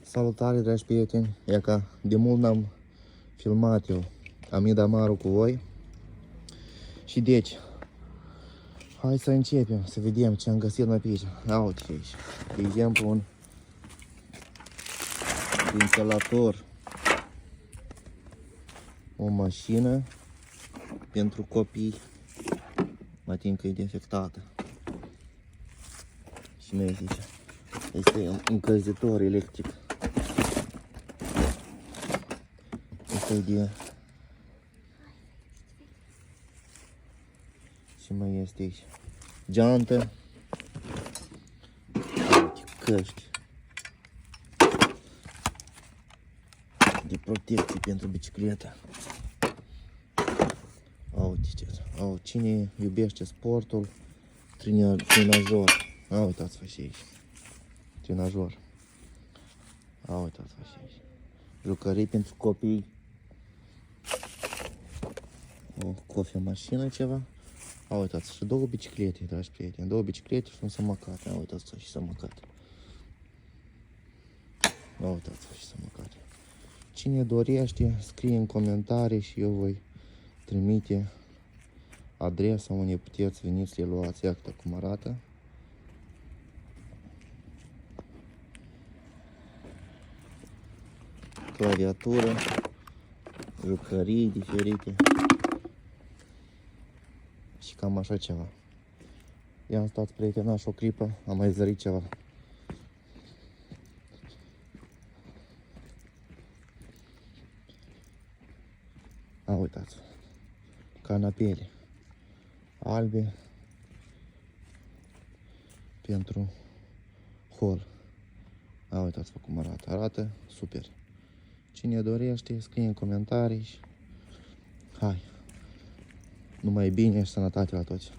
Salutare, dragi prieteni! E că de mult n-am filmat eu Amida Amaru cu voi. Și deci, hai să începem, să vedem ce am găsit noi pe aici. Uite aici. De exemplu, un ventilator. O mașină pentru copii. Mă tin că e defectată. Și mai este aici. Este un încălzitor electric. Este de... Și mai este aici. Geantă. Căști. De protecție pentru bicicletă. Cine iubește sportul, trenajor. Uitați-vă și aici. Trenajor. Uitați-vă și aici. Jucării pentru copii. O cofe mașină ceva. Uitați, și două biciclete, dragi prieteni. Două biciclete și un samocate. Uitați-vă și samocate. Uitați-vă și samocate. Cine dorește, scrie în comentarii și eu voi trimite adresa unde puteți veni să le luați. Iată cum arată. Claviatură, jucării diferite și cam așa ceva. I-am stat prietenaș o clipă, am mai zărit ceva. Uitați, canapele albe pentru hol. Uitați-vă cum arată, arată super. Cine dorește, scrie în comentarii și hai, numai bine și sănătate la toți.